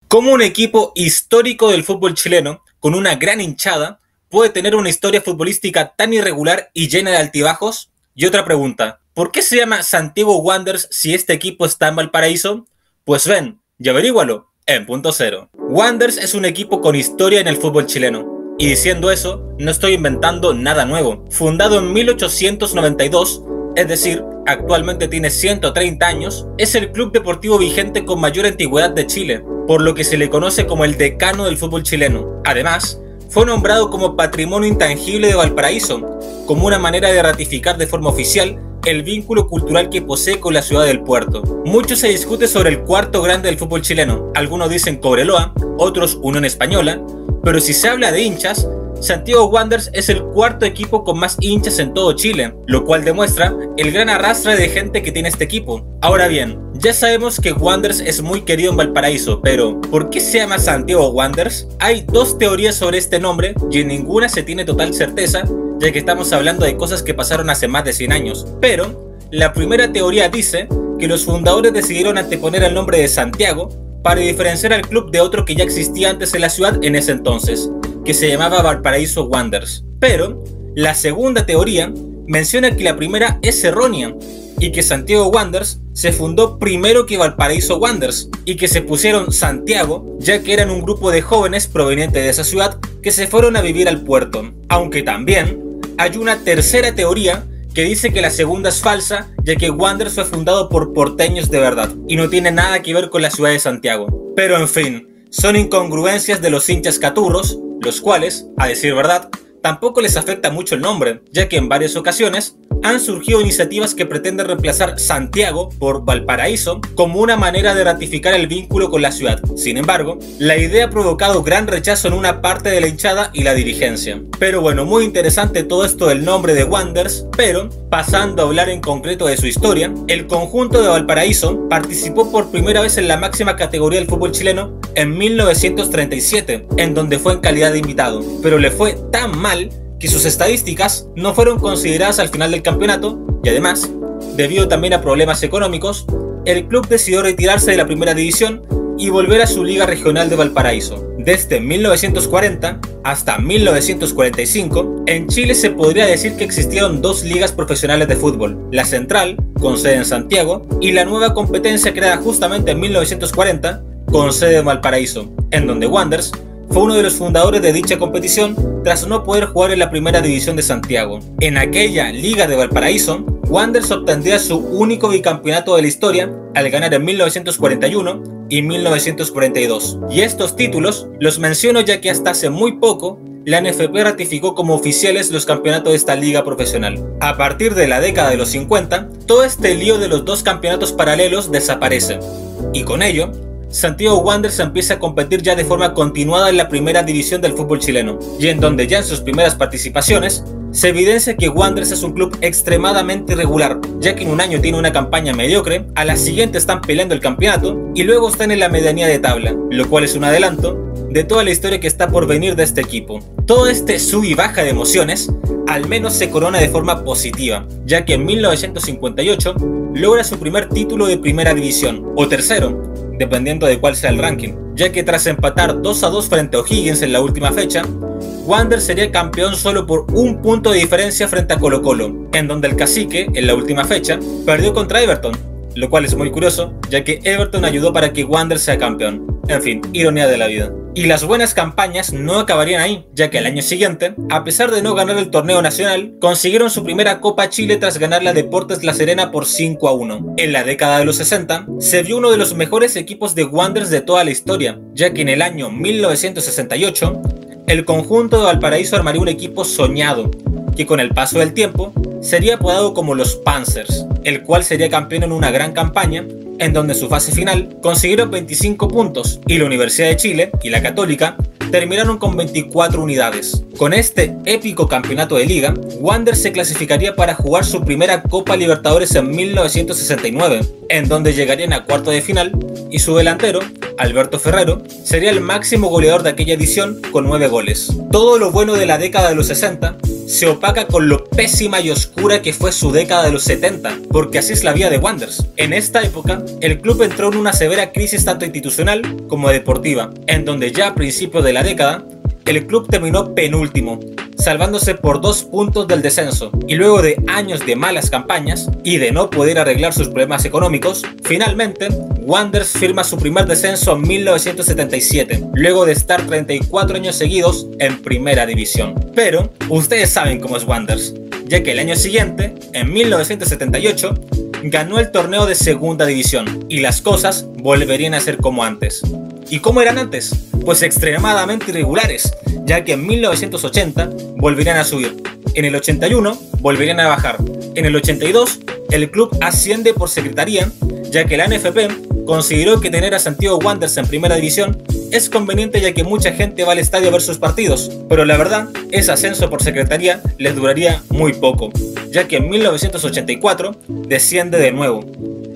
¿Cómo un equipo histórico del fútbol chileno, con una gran hinchada, puede tener una historia futbolística tan irregular y llena de altibajos? Y otra pregunta, ¿por qué se llama Santiago Wanderers si este equipo está en Valparaíso? Pues ven, y averígualo en Punto Cero. Wanderers es un equipo con historia en el fútbol chileno. Y diciendo eso, no estoy inventando nada nuevo. Fundado en 1892, es decir, actualmente tiene 130 años, es el club deportivo vigente con mayor antigüedad de Chile, por lo que se le conoce como el decano del fútbol chileno. Además, fue nombrado como Patrimonio Intangible de Valparaíso, como una manera de ratificar de forma oficial el vínculo cultural que posee con la ciudad del puerto. Mucho se discute sobre el cuarto grande del fútbol chileno. Algunos dicen Cobreloa, otros Unión Española, pero si se habla de hinchas, Santiago Wanderers es el cuarto equipo con más hinchas en todo Chile, lo cual demuestra el gran arrastre de gente que tiene este equipo. Ahora bien, ya sabemos que Wanderers es muy querido en Valparaíso, pero ¿por qué se llama Santiago Wanderers? Hay dos teorías sobre este nombre y en ninguna se tiene total certeza, ya que estamos hablando de cosas que pasaron hace más de 100 años. Pero la primera teoría dice que los fundadores decidieron anteponer el nombre de Santiago para diferenciar al club de otro que ya existía antes en la ciudad en ese entonces, que se llamaba Valparaíso Wanderers. Pero la segunda teoría menciona que la primera es errónea y que Santiago Wanderers se fundó primero que Valparaíso Wanderers y que se pusieron Santiago ya que eran un grupo de jóvenes provenientes de esa ciudad que se fueron a vivir al puerto. Aunque también hay una tercera teoría que dice que la segunda es falsa, ya que Wanderers fue fundado por porteños de verdad y no tiene nada que ver con la ciudad de Santiago. Pero en fin, son incongruencias de los hinchas caturros, los cuales, a decir verdad, tampoco les afecta mucho el nombre, ya que en varias ocasiones han surgido iniciativas que pretenden reemplazar Santiago por Valparaíso como una manera de ratificar el vínculo con la ciudad. Sin embargo, la idea ha provocado gran rechazo en una parte de la hinchada y la dirigencia. Pero bueno, muy interesante todo esto del nombre de Wanderers, pero pasando a hablar en concreto de su historia, el conjunto de Valparaíso participó por primera vez en la máxima categoría del fútbol chileno en 1937, en donde fue en calidad de invitado, pero le fue tan mal que sus estadísticas no fueron consideradas al final del campeonato y además, debido también a problemas económicos, el club decidió retirarse de la primera división y volver a su liga regional de Valparaíso. Desde 1940 hasta 1945, en Chile se podría decir que existieron dos ligas profesionales de fútbol, la Central, con sede en Santiago, y la nueva competencia creada justamente en 1940, con sede en Valparaíso, en donde Wanderers fue uno de los fundadores de dicha competición tras no poder jugar en la primera división de Santiago. En aquella Liga de Valparaíso, Wanderers obtendría su único bicampeonato de la historia al ganar en 1941 y 1942. Y estos títulos los menciono ya que hasta hace muy poco la NFP ratificó como oficiales los campeonatos de esta liga profesional. A partir de la década de los 50, todo este lío de los dos campeonatos paralelos desaparece. Y con ello, Santiago Wanderers empieza a competir ya de forma continuada en la primera división del fútbol chileno, y en donde ya en sus primeras participaciones se evidencia que Wanderers es un club extremadamente irregular, ya que en un año tiene una campaña mediocre, a la siguiente están peleando el campeonato y luego están en la medianía de tabla, lo cual es un adelanto de toda la historia que está por venir de este equipo. Todo este sub y baja de emociones al menos se corona de forma positiva, ya que en 1958 logra su primer título de primera división, o tercero, dependiendo de cuál sea el ranking, ya que tras empatar 2-2 frente a O'Higgins en la última fecha, Wanderers sería campeón solo por un punto de diferencia frente a Colo-Colo, en donde el Cacique, en la última fecha, perdió contra Everton, lo cual es muy curioso, ya que Everton ayudó para que Wanderers sea campeón. En fin, ironía de la vida. Y las buenas campañas no acabarían ahí, ya que al año siguiente, a pesar de no ganar el torneo nacional, consiguieron su primera Copa Chile tras ganar a Deportes La Serena por 5-1. En la década de los 60, se vio uno de los mejores equipos de Wanderers de toda la historia, ya que en el año 1968, el conjunto de Valparaíso armaría un equipo soñado, que con el paso del tiempo sería apodado como los Panzers, el cual sería campeón en una gran campaña, en donde en su fase final consiguieron 25 puntos y la Universidad de Chile y la Católica terminaron con 24 unidades. Con este épico campeonato de liga, Wanderers se clasificaría para jugar su primera Copa Libertadores en 1969, en donde llegarían a cuarto de final, y su delantero, Alberto Ferrero, sería el máximo goleador de aquella edición con 9 goles. Todo lo bueno de la década de los 60 se opaca con lo pésima y oscura que fue su década de los 70, porque así es la vida de Wanderers. En esta época, el club entró en una severa crisis tanto institucional como deportiva, en donde ya a principios de la década, el club terminó penúltimo, salvándose por 2 puntos del descenso, y luego de años de malas campañas y de no poder arreglar sus problemas económicos, finalmente Wanderers firma su primer descenso en 1977, luego de estar 34 años seguidos en primera división. Pero ustedes saben cómo es Wanderers, ya que el año siguiente, en 1978, ganó el torneo de segunda división y las cosas volverían a ser como antes. ¿Y cómo eran antes? Pues extremadamente irregulares, ya que en 1980 volverían a subir, en el 81 volverían a bajar, en el 82 el club asciende por secretaría, ya que la NFP consideró que tener a Santiago Wanderers en primera división es conveniente, ya que mucha gente va al estadio a ver sus partidos, pero la verdad, ese ascenso por secretaría les duraría muy poco, ya que en 1984 desciende de nuevo.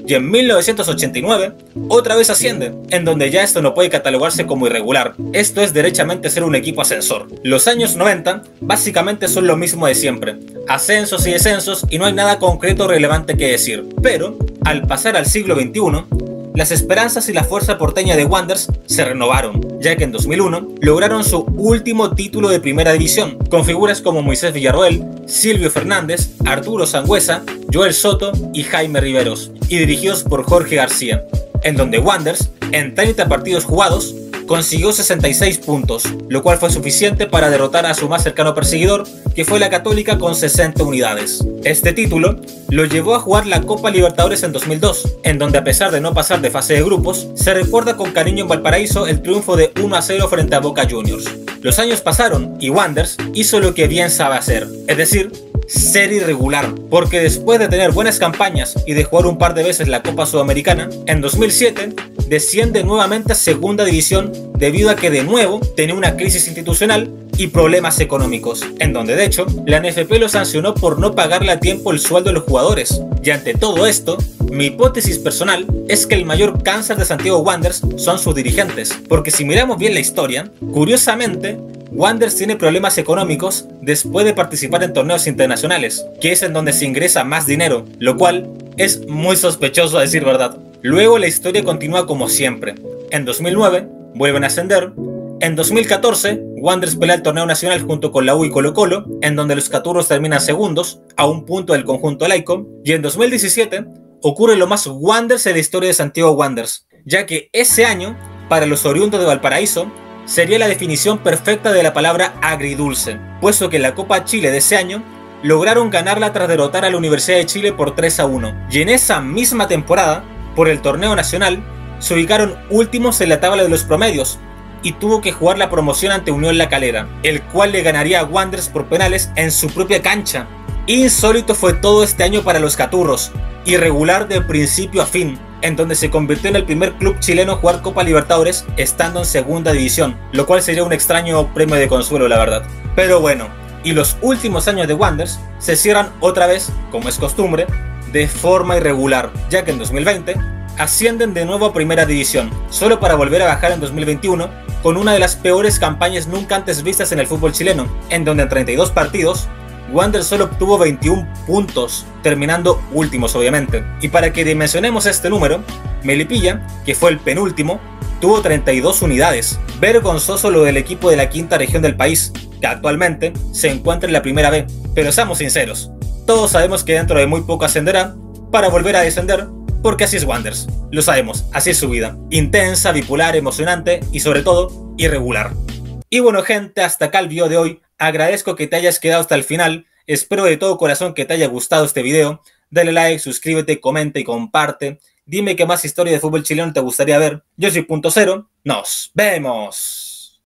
Y en 1989 otra vez asciende, en donde ya esto no puede catalogarse como irregular, esto es derechamente ser un equipo ascensor. Los años 90 básicamente son lo mismo de siempre, ascensos y descensos, y no hay nada concreto relevante que decir. Pero al pasar al siglo XXI, las esperanzas y la fuerza porteña de Wanderers se renovaron, ya que en 2001 lograron su último título de primera división, con figuras como Moisés Villarroel, Silvio Fernández, Arturo Sangüesa, Joel Soto y Jaime Riveros, y dirigidos por Jorge García, en donde Wanderers, en 30 partidos jugados, consiguió 66 puntos, lo cual fue suficiente para derrotar a su más cercano perseguidor, que fue la Católica, con 60 unidades. Este título lo llevó a jugar la Copa Libertadores en 2002, en donde, a pesar de no pasar de fase de grupos, se recuerda con cariño en Valparaíso el triunfo de 1-0 frente a Boca Juniors. Los años pasaron y Wanderers hizo lo que bien sabe hacer, es decir, ser irregular, porque después de tener buenas campañas y de jugar un par de veces la Copa Sudamericana, en 2007 desciende nuevamente a segunda división debido a que de nuevo tenía una crisis institucional y problemas económicos, en donde de hecho la NFP lo sancionó por no pagarle a tiempo el sueldo de los jugadores. Y ante todo esto, mi hipótesis personal es que el mayor cáncer de Santiago Wanderers son sus dirigentes, porque si miramos bien la historia, curiosamente Wanderers tiene problemas económicos después de participar en torneos internacionales, que es en donde se ingresa más dinero, lo cual es muy sospechoso a decir verdad. Luego la historia continúa como siempre. En 2009 vuelven a ascender. En 2014 Wanderers pelea el torneo nacional junto con la U y Colo-Colo, en donde los caturros terminan segundos, a un punto del conjunto laico. Y en 2017 ocurre lo más Wanderers en la historia de Santiago Wanderers, ya que ese año, para los oriundos de Valparaíso, sería la definición perfecta de la palabra agridulce, puesto que en la Copa Chile de ese año lograron ganarla tras derrotar a la Universidad de Chile por 3-1, y en esa misma temporada, por el torneo nacional, se ubicaron últimos en la tabla de los promedios y tuvo que jugar la promoción ante Unión La Calera, el cual le ganaría a Wanderers por penales en su propia cancha. Insólito fue todo este año para los caturros, irregular de principio a fin, en donde se convirtió en el primer club chileno a jugar Copa Libertadores estando en segunda división, lo cual sería un extraño premio de consuelo, la verdad. Pero bueno, y los últimos años de Wanderers se cierran otra vez, como es costumbre, de forma irregular, ya que en 2020 ascienden de nuevo a primera división, solo para volver a bajar en 2021 con una de las peores campañas nunca antes vistas en el fútbol chileno, en donde en 32 partidos Wanderers solo obtuvo 21 puntos, terminando últimos obviamente. Y para que dimensionemos este número, Melipilla, que fue el penúltimo, tuvo 32 unidades. Vergonzoso lo del equipo de la quinta región del país, que actualmente se encuentra en la primera B. Pero seamos sinceros, todos sabemos que dentro de muy poco ascenderá para volver a descender, porque así es Wanderers. Lo sabemos, así es su vida. Intensa, bipolar, emocionante y sobre todo, irregular. Y bueno gente, hasta acá el video de hoy. Agradezco que te hayas quedado hasta el final. Espero de todo corazón que te haya gustado este video. Dale like, suscríbete, comenta y comparte. Dime qué más historia de fútbol chileno te gustaría ver. Yo soy Punto Cero. Nos vemos.